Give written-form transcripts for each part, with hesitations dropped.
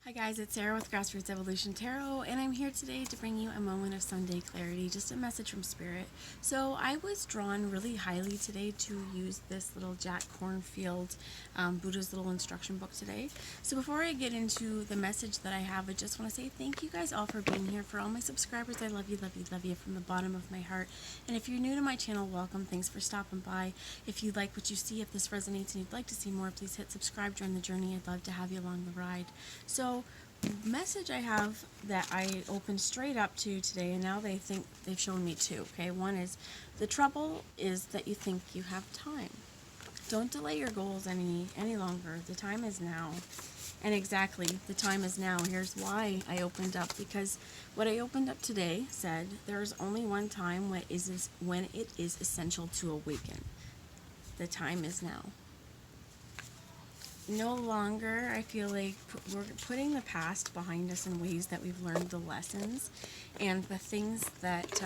Hi guys, it's Sarah with Grassroots Evolution Tarot, and I'm here today to bring you a moment of Sunday clarity, just a message from Spirit. So I was drawn really highly today to use this little Jack Cornfield Buddha's little instruction book today. So before I get into the message that I have, I just want to say thank you guys all for being here. For all my subscribers, I love you, love you, love you from the bottom of my heart. And if you're new to my channel, welcome. Thanks for stopping by. If you like what you see, if this resonates and you'd like to see more, please hit subscribe, join the journey. I'd love to have you along the ride. So message I have that I opened straight up to today, and now they've shown me two. Okay, one is the trouble is that you think you have time. Don't delay your goals any longer. The time is now. And exactly, the time is now. Here's why I opened up, because what I opened up today said there is only one time when it is essential to awaken. The time is now. No longer, I feel like we're putting the past behind us in ways that we've learned the lessons and the things that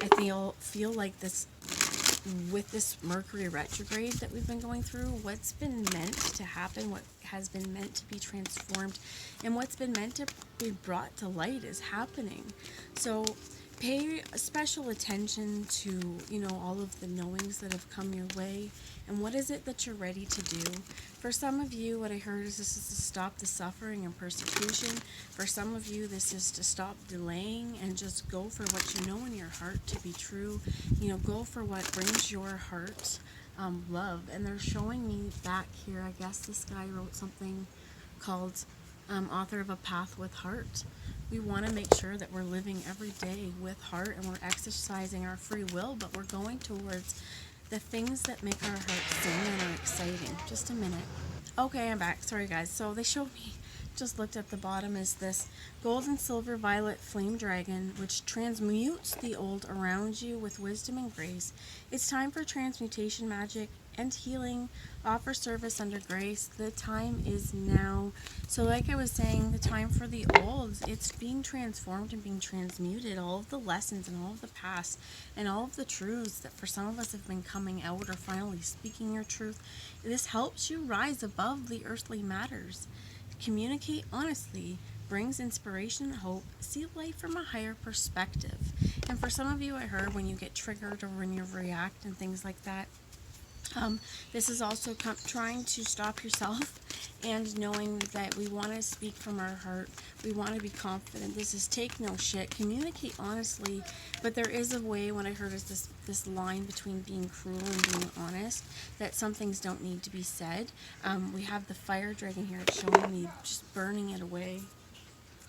I feel like this, with this Mercury retrograde that we've been going through, what's been meant to happen, what has been meant to be transformed, and what's been meant to be brought to light is happening. So pay special attention to, all of the knowings that have come your way, and what is it that you're ready to do. For some of you, what I heard is this is to stop the suffering and persecution. For some of you, this is to stop delaying and just go for what you know in your heart to be true. Go for what brings your heart love. And they're showing me back here, I guess this guy wrote something called author of A Path with Heart. We want to make sure that we're living every day with heart, and we're exercising our free will, but we're going towards the things that make our hearts sing and are exciting. Just a minute. Okay, I'm back. Sorry guys. So they showed me, just looked at the bottom, is this gold and silver violet flame dragon, which transmutes the old around you with wisdom and grace. It's time for transmutation magic and healing. Offer service under grace. The time is now. So like I was saying, the time for the old, it's being transformed and being transmuted. All of the lessons and all of the past and all of the truths that for some of us have been coming out or finally speaking your truth. This helps you rise above the earthly matters. Communicate honestly, brings inspiration and hope. See life from a higher perspective. And for some of you, I heard when you get triggered or when you react and things like that, this is also trying to stop yourself and knowing that we want to speak from our heart. We want to be confident. This is take no shit. Communicate honestly, but there is a way. What I heard is this line between being cruel and being honest, that some things don't need to be said. We have the fire dragon here. It's showing me just burning it away.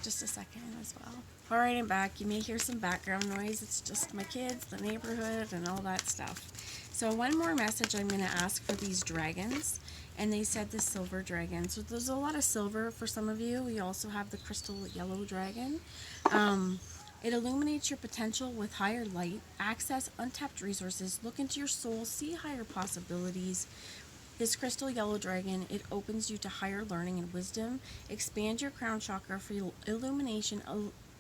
Just a second as well. Alright, I'm back. You may hear some background noise. It's just my kids, the neighborhood, and all that stuff. So one more message I'm going to ask for these dragons. And they said the silver dragon. So there's a lot of silver for some of you. We also have the crystal yellow dragon. It illuminates your potential with higher light. Access untapped resources. Look into your soul. See higher possibilities. This crystal yellow dragon, it opens you to higher learning and wisdom. Expand your crown chakra for illumination.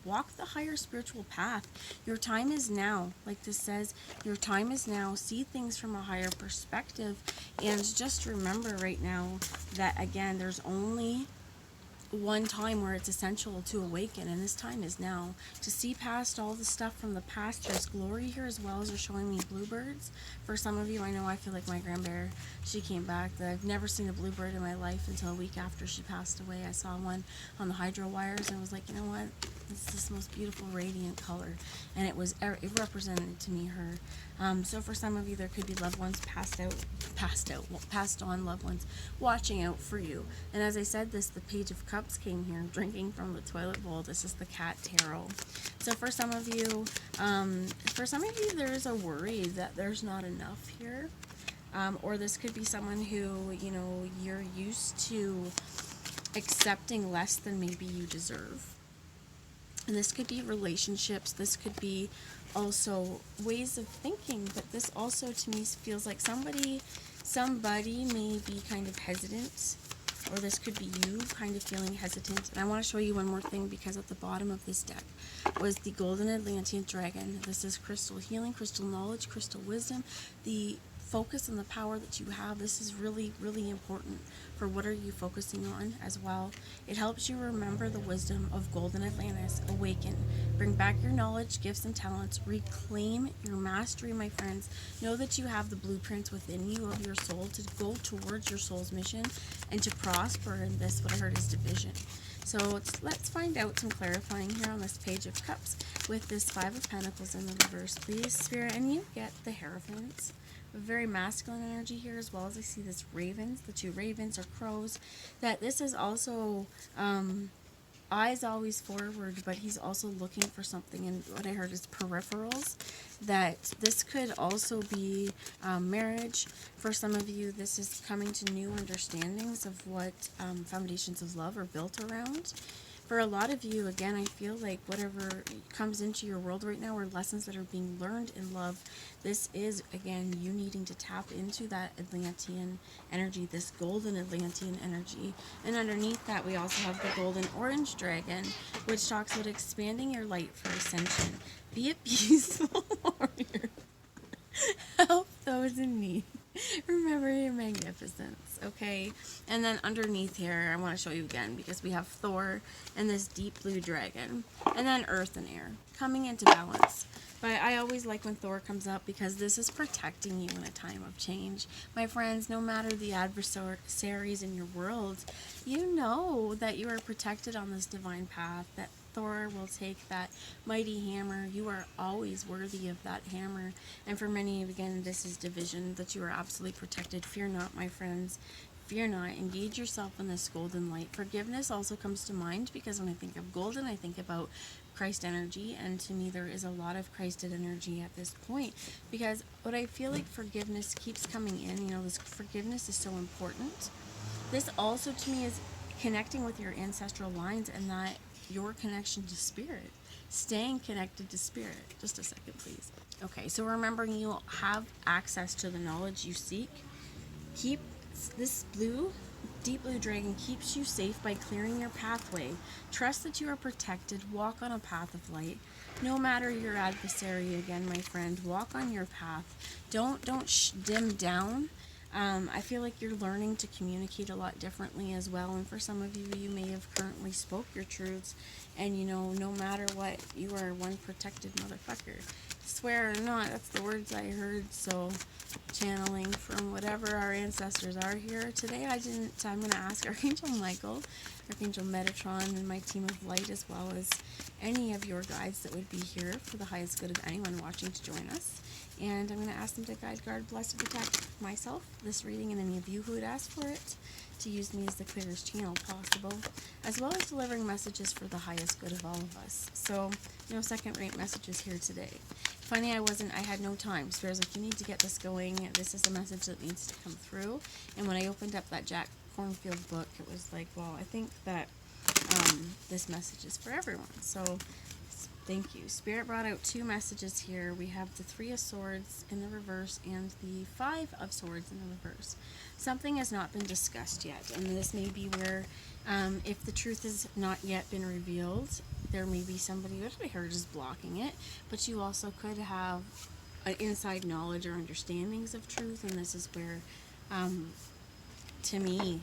Walk the higher spiritual path. Your time is now. Like this says, your time is now. See things from a higher perspective. And just remember right now that, again, there's only one time where it's essential to awaken, and this time is now. To see past all the stuff from the past. There's glory here as well as they're showing me bluebirds. For some of you, I know I feel like my grandbear, she came back. I've never seen a bluebird in my life until a week after she passed away. I saw one on the hydro wires and was like, you know what? It's this most beautiful radiant color, and it represented to me her. So for some of you, there could be loved ones passed on loved ones watching out for you. And as I said this, the Page of Cups came here, drinking from the toilet bowl. This is the Cat Tarot. So for some of you, there is a worry that there's not enough here. Or this could be someone who, you're used to accepting less than maybe you deserve. And this could be relationships. This could be also ways of thinking. But this also, to me, feels like somebody may be kind of hesitant. Or this could be you kind of feeling hesitant. And I want to show you one more thing, because at the bottom of this deck was the Golden Atlantean Dragon. This is crystal healing, crystal knowledge, crystal wisdom. The focus on the power that you have. This is really, really important for what are you focusing on as well. It helps you remember the wisdom of Golden Atlantis. Awaken. Bring back your knowledge, gifts, and talents. Reclaim your mastery, my friends. Know that you have the blueprints within you of your soul to go towards your soul's mission and to prosper in this, what I heard is division. So let's find out some clarifying here on this Page of Cups with this Five of Pentacles in the reverse, please, Spirit. And you get the Hierophants. A very masculine energy here, as well as I see this ravens, the two ravens or crows. That this is also eyes always forward, but he's also looking for something. And what I heard is peripherals. That this could also be marriage. For some of you, this is coming to new understandings of what foundations of love are built around. For a lot of you, again, I feel like whatever comes into your world right now are lessons that are being learned in love. This is, again, you needing to tap into that Atlantean energy, this golden Atlantean energy. And underneath that, we also have the golden orange dragon, which talks about expanding your light for ascension. Be a peaceful warrior. Help those in need. Remember your magnificence, okay? And then underneath here, I want to show you again because we have Thor and this deep blue dragon. And then earth and air coming into balance. But I always like when Thor comes up because this is protecting you in a time of change. My friends, no matter the adversaries in your world, you know that you are protected on this divine path, that Thor will take that mighty hammer. You are always worthy of that hammer. And for many, again, this is division, that you are absolutely protected. Fear not, my friends. Fear not. Engage yourself in this golden light. Forgiveness also comes to mind because when I think of golden, I think about Christ energy. And to me, there is a lot of Christed energy at this point. Because what I feel like forgiveness keeps coming in, this forgiveness is so important. This also, to me, is connecting with your ancestral lines and that your connection to spirit, staying connected to spirit. Just a second, please. Okay, so remembering you have access to the knowledge you seek. Keep this deep blue dragon keeps you safe by clearing your pathway. Trust that you are protected. Walk on a path of light. No matter your adversary, again, my friend, walk on your path. Don't dim down. I feel like you're learning to communicate a lot differently as well. And for some of you, you may have currently spoke your truths. And, no matter what, you are one protected motherfucker. Swear or not, that's the words I heard. So, channeling from whatever our ancestors are here today, I'm going to ask Archangel Michael, Archangel Metatron, and my team of light, as well as any of your guides that would be here for the highest good of anyone watching to join us. And I'm going to ask them to guide, guard, bless, and protect myself, this reading, and any of you who would ask for it, to use me as the clearest channel possible, as well as delivering messages for the highest good of all of us. So, second-rate messages here today. Funny, I had no time. Spirit's like, you need to get this going. This is a message that needs to come through. And when I opened up that Jack Kornfield book, it was like, well, I think that this message is for everyone. So, thank you. Spirit brought out two messages here. We have the Three of Swords in the reverse and the Five of Swords in the reverse. Something has not been discussed yet, and this may be where, if the truth has not yet been revealed, there may be somebody, what I heard, is blocking it, but you also could have an inside knowledge or understandings of truth, and this is where, to me,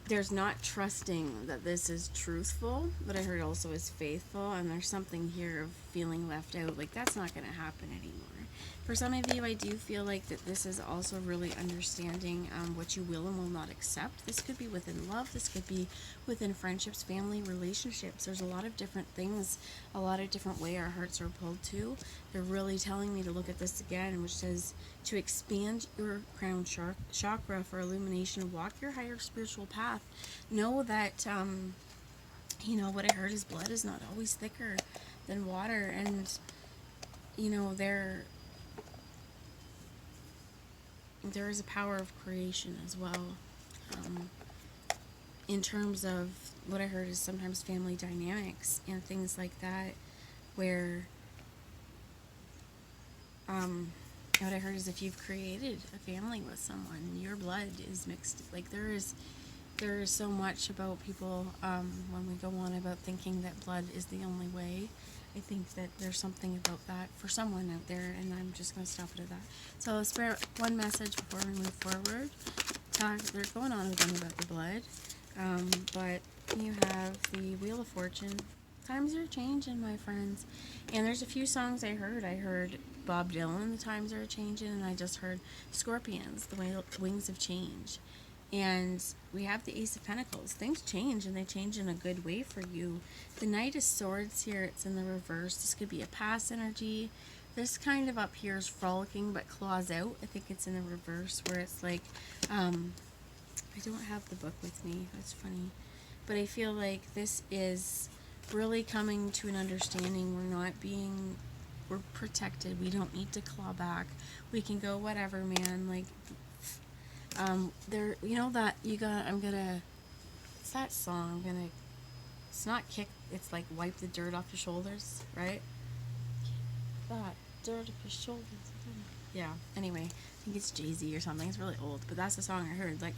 there's not trusting that this is truthful, but I heard also is faithful, and there's something here of feeling left out, like that's not going to happen anymore. For some of you, I do feel like that this is also really understanding what you will and will not accept. This could be within love, this could be within friendships, family, relationships. There's a lot of different things, a lot of different way our hearts are pulled to. They're really telling me to look at this again, which says to expand your crown chakra for illumination, walk your higher spiritual path. Know that, what I heard is blood is not always thicker than water, and, there is a power of creation as well. In terms of what I heard is sometimes family dynamics and things like that, where what I heard is if you've created a family with someone, your blood is mixed. Like there is so much about people when we go on about thinking that blood is the only way. I think that there's something about that for someone out there, and I'm just going to stop it at that. So, Spirit, one message before we move forward. They're going on with them about the blood, but you have the Wheel of Fortune. Times are changing, my friends. And there's a few songs I heard. I heard Bob Dylan, The Times Are Changing, and I just heard Scorpions, The Wings of Change. And we have the Ace of Pentacles. Things change, and they change in a good way for you. The Knight of Swords here, it's in the reverse. This could be a past energy. This kind of up here is frolicking, but claws out. I think it's in the reverse, where it's like, I don't have the book with me. That's funny. But I feel like this is really coming to an understanding. We're protected. We don't need to claw back. We can go whatever, man. Like, it's that song, it's not kick, it's like wipe the dirt off your shoulders, right? That dirt off your shoulders. Yeah, anyway, I think it's Jay-Z or something. It's really old, but that's the song I heard. Like,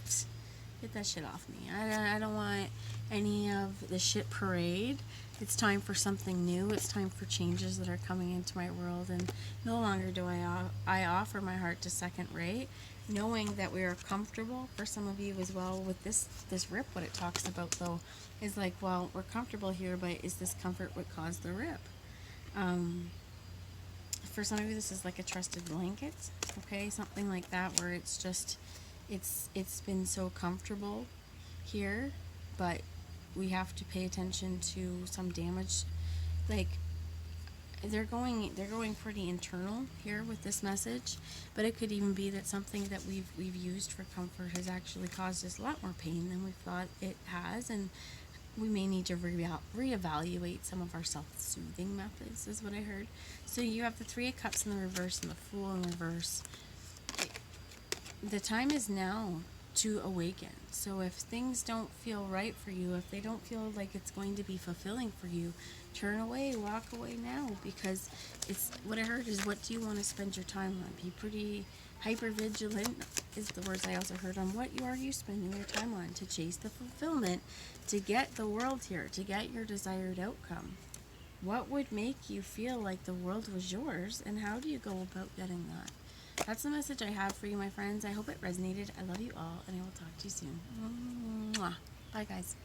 get that shit off me. I don't want any of the shit parade. It's time for something new. It's time for changes that are coming into my world, and no longer do I offer my heart to second rate, knowing that we are comfortable. For some of you as well with this rip, what it talks about though is like, well, we're comfortable here, but is this comfort what caused the rip? For some of you, this is like a trusted blanket, okay, something like that, where it's just it's been so comfortable here, but we have to pay attention to some damage. Like, they're going pretty internal here with this message, but it could even be that something that we've used for comfort has actually caused us a lot more pain than we thought it has, and we may need to reevaluate some of our self-soothing methods, is what I heard. So you have the Three of Cups in the reverse and the Fool in reverse. The time is now to awaken. So if things don't feel right for you, if they don't feel like it's going to be fulfilling for you, turn away, walk away now, because it's what I heard is, what do you want to spend your time on? Be pretty hyper vigilant is the words I also heard on what are you spending your time on to chase the fulfillment, to get the world here, to get your desired outcome. What would make you feel like the world was yours, and how do you go about getting that? That's the message I have for you, my friends. I hope it resonated. I love you all, and I will talk to you soon. Mwah. Bye, guys.